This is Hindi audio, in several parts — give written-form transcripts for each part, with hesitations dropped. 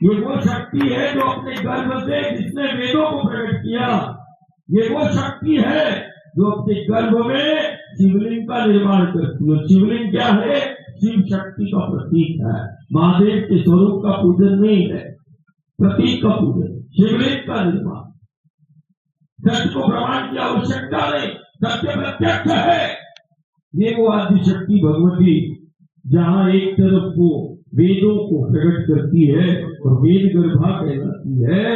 ये वो शक्ति है जो अपने गर्भ से जिसने वेदों को प्रकट किया। ये वो शक्ति है जो अपने गर्भ में शिवलिंग का निर्माण करती है। शिवलिंग क्या है? शिव शक्ति का प्रतीक है। महादेव के स्वरूप का पूजन नहीं है, प्रतीक का पूजन, शिवलिंग का निर्माण। सत्य को प्रमाण की आवश्यकता नहीं, सत्य प्रत्यक्ष है। ये वो आदि शक्ति भगवती जहां एक तरफ वो वेदों को प्रकट करती है और वेद गर्भा कहलाती है,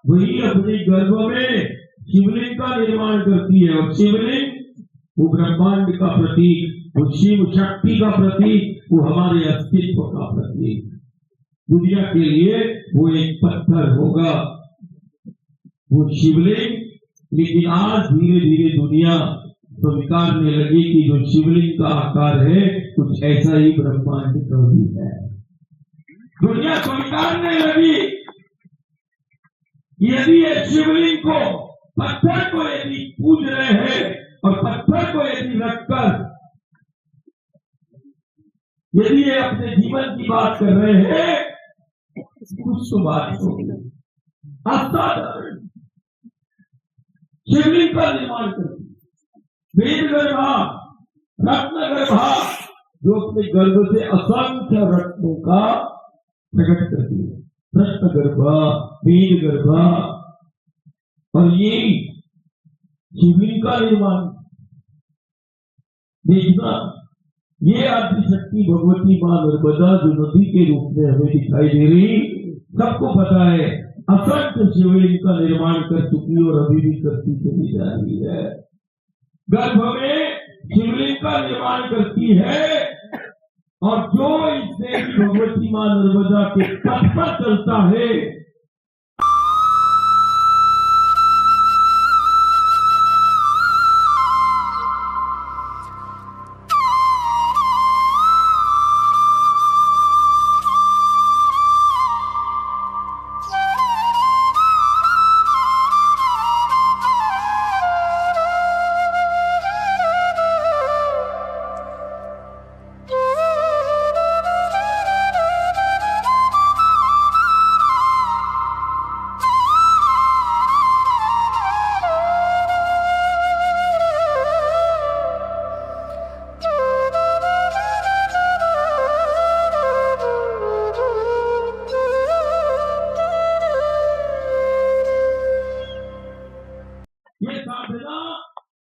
वही अपने गर्भ में शिवलिंग का निर्माण करती है। और शिवलिंग वो ब्रह्मांड का प्रतीक, वो शिव शक्ति का प्रतीक, वो हमारे अस्तित्व का प्रतीक। दुनिया के लिए वो एक पत्थर होगा, वो शिवलिंग। लेकिन आज धीरे धीरे दुनिया स्वीकारने लगी कि जो शिवलिंग का आकार है कुछ ऐसा ही ब्रह्मांड का भी है। दुनिया स्वीकारने लगी यदि ये शिवलिंग को, पत्थर को यदि पूज रहे हैं और पत्थर को यदि रखकर यदि ये अपने जीवन की बात कर रहे हैं, कुछ तो बात होगी। असाधारण शिवलिंग का निर्माण करती, वेद गर्भा, रत्न गर्भा, जो अपने गर्भ से असंख्य रत्नों का प्रकट करती है। रत्न गर्भा, वेद गर्भा, और ये शिवलिंग का निर्माण देखना। ये आदि शक्ति भगवती मां नर्मदा जो नदी के रूप में हमें दिखाई दे रही, सबको पता है असंख्य शिवलिंग का निर्माण कर चुकी और अभी भी करती चली जा रही है। गर्भ में शिवलिंग का निर्माण करती है और जो इस देवी भगवती मां नर्मदा के पथ पर चलता है,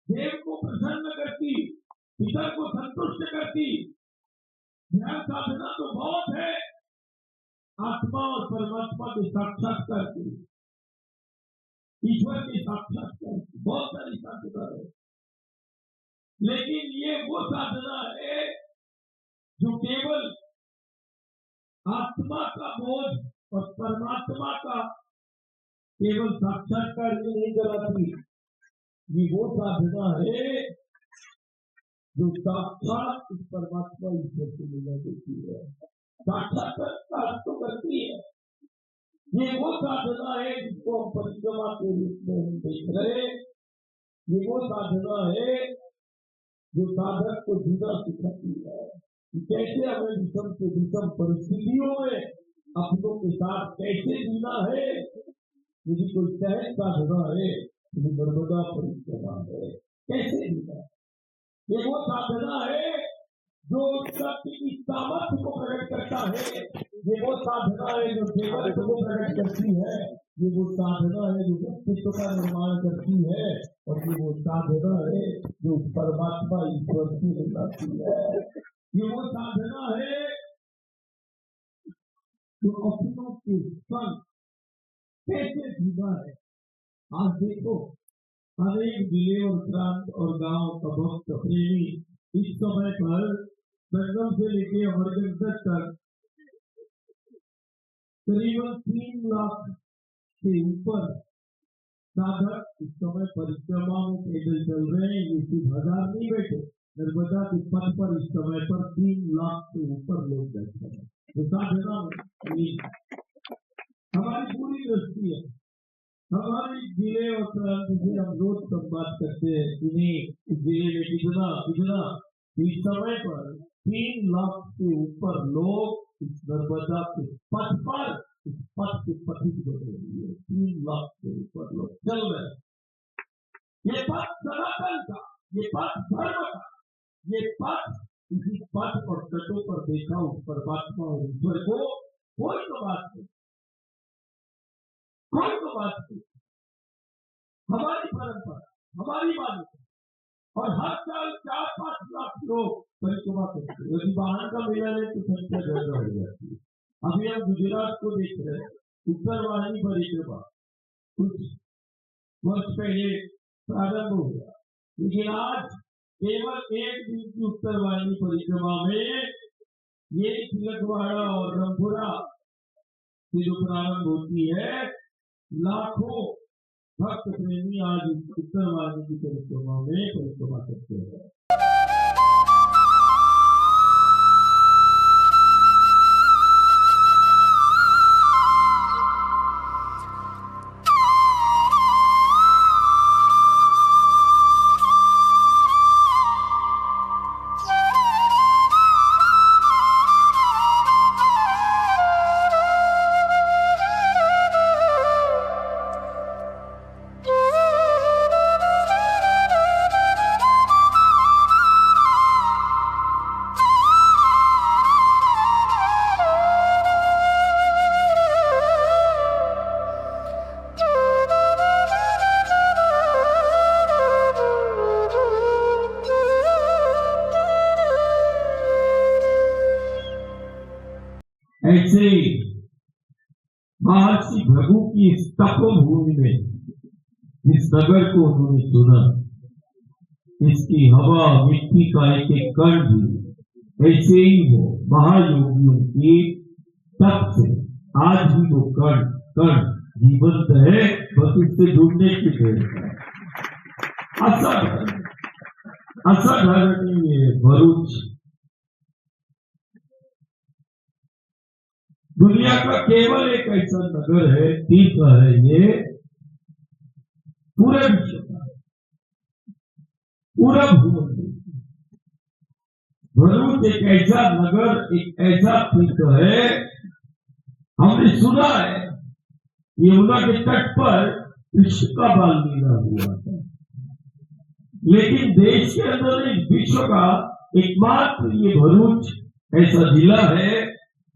देव को प्रसन्न करती, पितर को संतुष्ट करती। ध्यान साधना तो बहुत है, आत्मा और परमात्मा के साक्षात्कार की, ईश्वर के साक्षात्कार की बहुत सारी साधना है। लेकिन ये वो साधना है जो केवल आत्मा का बोध और परमात्मा का केवल साक्षात्कार ही नहीं कराती। ये वो साधना है जो साक्षात इस परमात्मा ईश्वर से मिला देती है, साक्षात्कार तो करती है। ये वो साधना है जिसको हम परिक्रमा के रूप में हम देख रहे हैं। ये वो साधना है जो साधक को जीना सिखाती है कि कैसे हमें विषम से विषम परिस्थितियों में अपनों के साथ कैसे जीना है। यदि कोई सहज साधना है, नर्मदा परिक्रमा है, कैसे जीना। ये वो साधना है जो शक्ति की सामर्थ्य को प्रकट करता है। ये वो साधना है जो देवत्व को प्रकट करती है। ये वो साधना है जो व्यक्तित्व का निर्माण करती है। और ये वो साधना है जो परमात्मा ईश्वर से मिलाती है। ये वो साधना है जो अपनों के संग कैसे जीना है। आज देखो अनेक जिले और प्रांत और गांव का भक्त प्रेमी इस समय पर संगम से लेके अमरकंटक तक करीबन 3 लाख से ऊपर साधक इस समय परिक्रमा में पैदल चल रहे हैं। ये सिर्फ 1000 नहीं बैठे, नर्मदा के पथ पर इस समय पर 3 लाख से ऊपर लोग बैठे हैं। तो साधना हमारी पूरी दृष्टि है। हमारे जिले और प्रांत से हम रोज सब बात करते हैं कि नहीं जिले में इतना इस समय पर 3 लाख से ऊपर लोग इस नर्मदा के पथ पर, इस पथ के पथित बने हुए 3 लाख से ऊपर लोग चल रहे। ये पथ सनातन का, ये पथ धर्म का, ये पथ, इसी पथ और तटों पर देखा उस परमात्मा और ईश्वर को कोई तो बात नहीं, कोई तो बात नहीं। हमारी परंपरा, हमारी मान्यता, और हर साल 4-5 लाख लोग परिक्रमा करते हैं। यदि बाहर का मेला नहीं तो संख्या ज्यादा हो जाती है। अभी हम गुजरात को देख रहे हैं, उत्तरवाहिनी परिक्रमा कुछ वर्ष पहले प्रारंभ हो गया, लेकिन आज केवल 1 दिन की उत्तरवाहिनी परिक्रमा में ये तिलकवाड़ा और रामपुरा से जो प्रारंभ होती है, लाखों भक्त प्रेमी आज उत्तरवाहिनी की परिक्रमा में परिक्रमा करते हैं। ऐसे महर्षि भृगु की इस तपोभूमि में इस नगर को उन्होंने चुना। इसकी हवा, मिट्टी का एक कण भी ऐसे ही हो महायोगियों की तप से आज भी वो कण जीवंत है, बस उससे जुड़ने की देर है। असाधारण ये भरूच दुनिया का केवल एक ऐसा नगर है, तीसरा है ये पूरे विश्व का, पूरा भूमंडल। भरूच एक ऐसा नगर, एक ऐसा तीर्थ है, हमने सुना है यमुना के तट पर कृष्ण का बाल लीला हुआ था, लेकिन देश के अंदर विश्व का एकमात्र ये भरूच ऐसा जिला है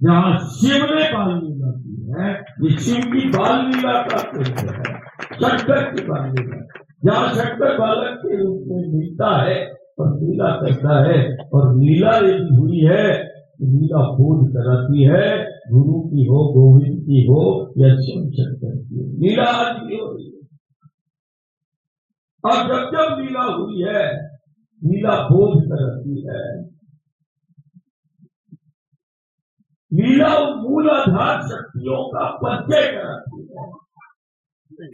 जहां शिव ने बाल लीला की है। ये शिव की बाल लीला का केंद्र है, शंकर की बाल लीला, जहां शंकर बालक के रूप में मिलता है और लीला करता है। और लीला यदि हुई है, लीला बोध कराती है, गुरु की हो, गोविंद की हो या शिव शंकर की हो, लीला आज भी हो रही है। और जब जब लीला हुई है, लीला बोध कराती है। लीला मूलाधार शक्तियों का परिचय कराती है,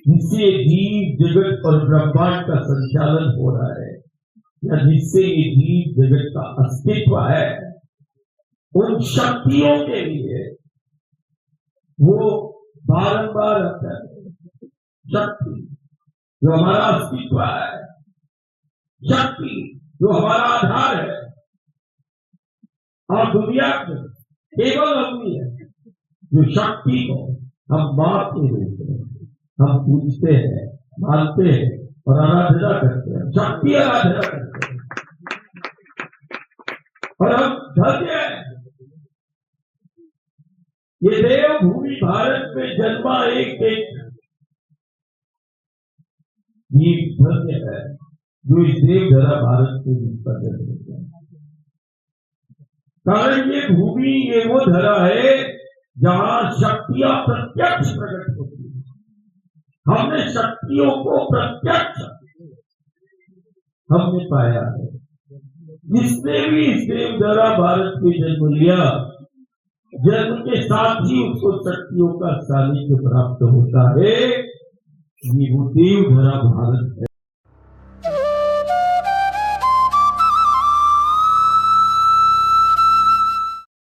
जिससे जीव जगत और ब्रह्मांड का संचालन हो रहा है, या जिससे ये जीव जगत का अस्तित्व है। उन शक्तियों के लिए वो बारंबार आता है। शक्ति जो हमारा अस्तित्व है, शक्ति जो हमारा आधार है, और दुनिया में केवल हम ही है जो शक्ति को हम बाप के रूप में हम पूजते हैं, मानते हैं और आराधना करते हैं, शक्ति आराधना करते हैं। और हम धन्य हैं, ये देवभूमि भारत में जन्मा एक जीव धन्य है जो इस देवधरा भारत के रूप पर जन्म है। कारण ये भूमि, ये वो धरा है जहां शक्तियां प्रत्यक्ष प्रकट होती है। हमने शक्तियों को प्रत्यक्ष हमने पाया है। जिसने भी इस देवधरा भारत में जन्म लिया, जन्म के साथ ही उसको शक्तियों का सानिध्य प्राप्त होता है। ये वो देवधरा भारत